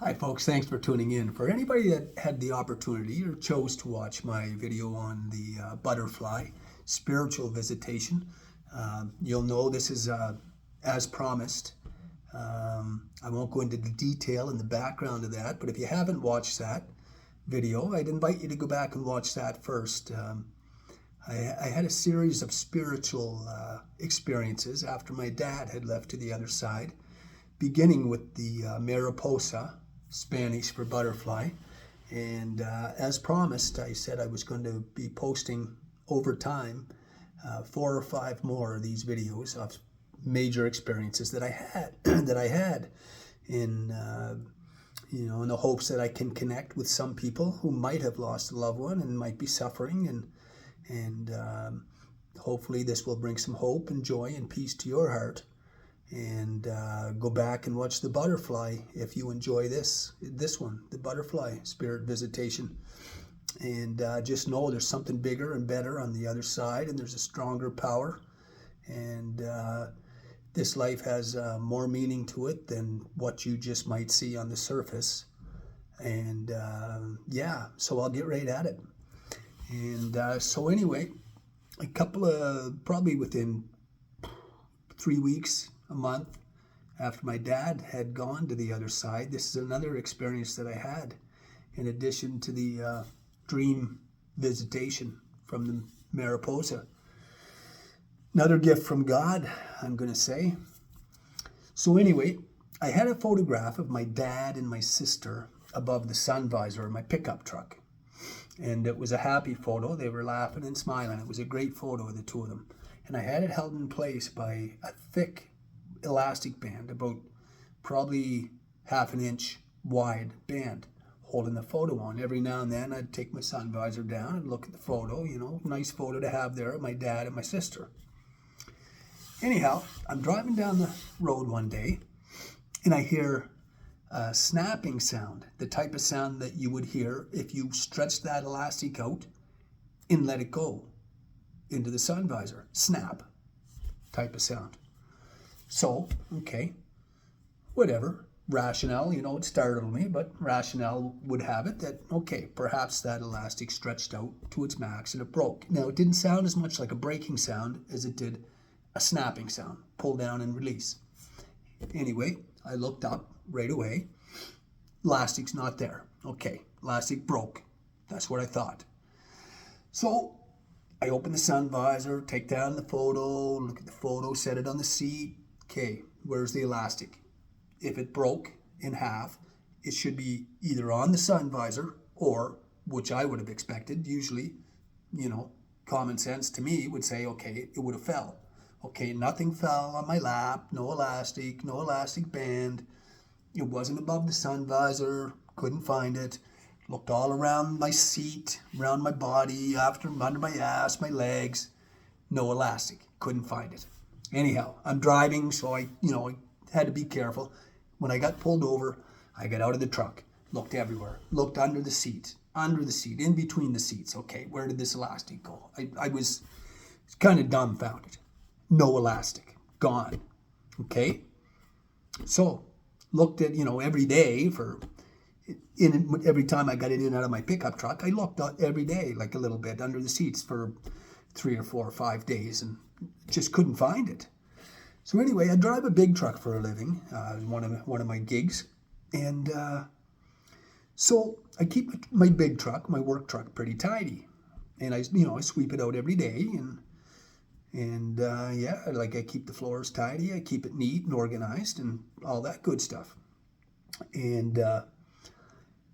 Hi folks, thanks for tuning in. For anybody that had the opportunity or chose to watch my video on the butterfly spiritual visitation, you'll know this is as promised. I won't go into the detail and the background of that, but if you haven't watched that video, I'd invite you to go back and watch that first. I had a series of spiritual experiences after my dad had left to the other side, beginning with the mariposa, Spanish for butterfly. And as promised, I said I was going to be posting over time 4 or 5 more of these videos of major experiences that I had in in the hopes that I can connect with some people who might have lost a loved one and might be suffering, and hopefully this will bring some hope and joy and peace to your heart. And go back and watch the butterfly if you enjoy this one, the butterfly spirit visitation. And just know there's something bigger and better on the other side, and there's a stronger power. And this life has more meaning to it than what you just might see on the surface. And so I'll get right at it. And so anyway, a couple of, probably within 3 weeks, a month after my dad had gone to the other side, this is another experience that I had in addition to the dream visitation from the mariposa. Another gift from God, I'm going to say. So anyway, I had a photograph of my dad and my sister above the sun visor of my pickup truck. And it was a happy photo. They were laughing and smiling. It was a great photo of the two of them. And I had it held in place by a thick elastic band, about probably half an inch wide band, holding the photo on. Every now and then I'd take my sun visor down and look at the photo, nice photo to have there of my dad and my sister. Anyhow, I'm driving down the road one day and I hear a snapping sound, the type of sound that you would hear if you stretched that elastic out and let it go into the sun visor. Snap type of sound. So, okay, whatever. Rationale, it startled me, but rationale would have it that, okay, perhaps that elastic stretched out to its max and it broke. Now, it didn't sound as much like a breaking sound as it did a snapping sound, pull down and release. Anyway, I looked up right away. Elastic's not there. Okay, elastic broke. That's what I thought. So, I open the sun visor, take down the photo, look at the photo, set it on the seat. Okay, where's the elastic? If it broke in half, it should be either on the sun visor or, which I would have expected, usually, common sense to me would say, okay, it would have fell. Okay, nothing fell on my lap, no elastic band. It wasn't above the sun visor, couldn't find it. Looked all around my seat, around my body, under my ass, my legs. No elastic. Couldn't find it. Anyhow, I'm driving, so I had to be careful. When I got pulled over, I got out of the truck, looked everywhere, looked under the seat, in between the seats. Okay, where did this elastic go? I was kind of dumbfounded. No elastic. Gone. Okay? So, looked at, every day every time I got it in and out of my pickup truck, I looked every day, like a little bit, under the seats for 3 or 4 or 5 days and just couldn't find it. So anyway, I drive a big truck for a living, one of my gigs. And so I keep my big truck, my work truck, pretty tidy. And I sweep it out every day. And I keep the floors tidy. I keep it neat and organized and all that good stuff. And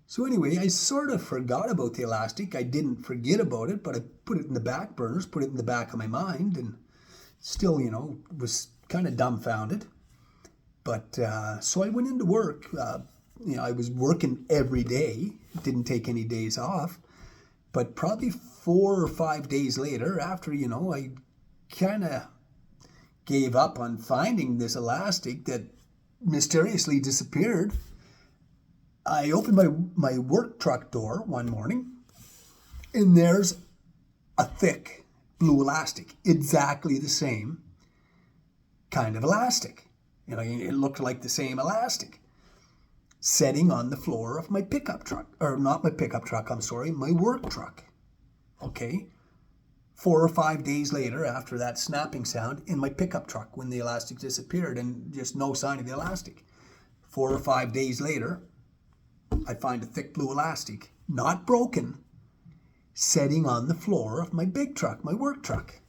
so anyway, I sort of forgot about the elastic. I didn't forget about it, but I put it in the back burners, put it in the back of my mind, and still, was kind of dumbfounded. But so I went into work. I was working every day. Didn't take any days off. But probably 4 or 5 days later, after, I kind of gave up on finding this elastic that mysteriously disappeared, I opened my work truck door one morning, and there's a thick blue elastic, exactly the same kind of elastic. It looked like the same elastic. setting on the floor of my pickup truck. Or not my pickup truck, I'm sorry, my work truck. Okay? 4 or 5 days later, after that snapping sound in my pickup truck, when the elastic disappeared and just no sign of the elastic. 4 or 5 days later, I find a thick blue elastic, not broken, setting on the floor of my big truck, my work truck.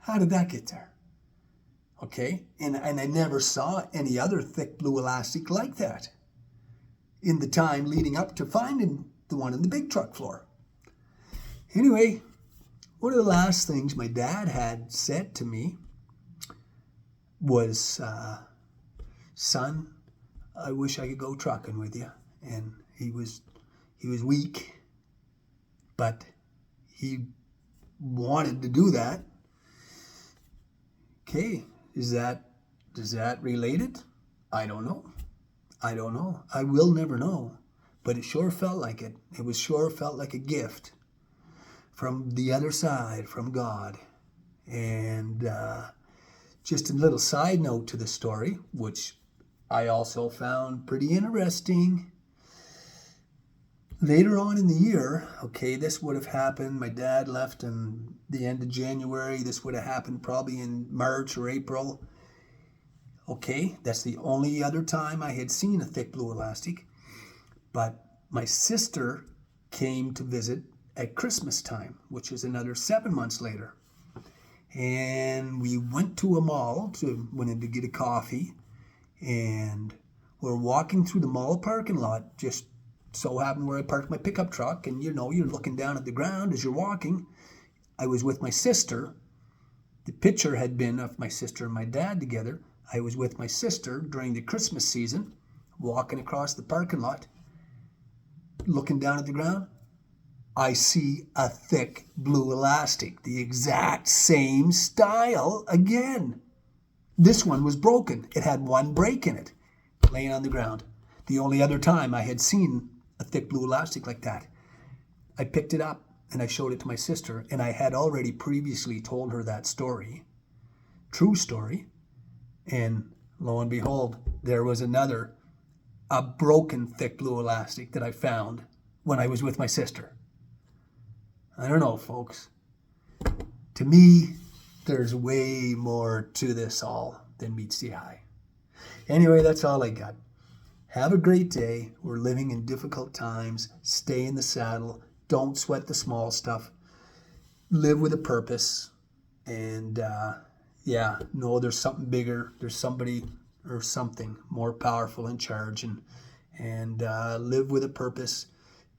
How did that get there? Okay, and I never saw any other thick blue elastic like that in the time leading up to finding the one in the big truck floor. Anyway, one of the last things my dad had said to me was, son, I wish I could go trucking with you. And he was weak, but he wanted to do that. Okay, does that relate it? I don't know. I will never know. But it sure felt like it. It sure felt like a gift from the other side, from God. And just a little side note to the story, which I also found pretty interesting. Later on in the year, okay, this would have happened. My dad left in the end of January. This would have happened probably in March or April. Okay, that's the only other time I had seen a thick blue elastic. But my sister came to visit at Christmas time, which is another 7 months later. And we went to a mall, went in to get a coffee. And we're walking through the mall parking lot, just so happened where I parked my pickup truck. And you're looking down at the ground as you're walking. I was with my sister. The picture had been of my sister and my dad together. I was with my sister during the Christmas season, walking across the parking lot, looking down at the ground. I see a thick blue elastic, the exact same style again. This one was broken. It had one break in it, laying on the ground. The only other time I had seen a thick blue elastic like that. I picked it up and I showed it to my sister, and I had already previously told her that story. True story. And lo and behold, there was a broken thick blue elastic that I found when I was with my sister. I don't know, folks. To me, there's way more to this all than meets the eye. Anyway, that's all I got. Have a great day. We're living in difficult times. Stay in the saddle. Don't sweat the small stuff. Live with a purpose. And know there's something bigger. There's somebody or something more powerful in charge. And live with a purpose.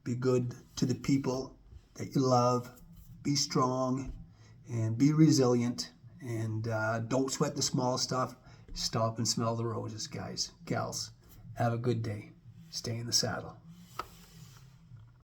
Be good to the people that you love. Be strong and be resilient. And don't sweat the small stuff. Stop and smell the roses, guys, gals. Have a good day. Stay in the saddle.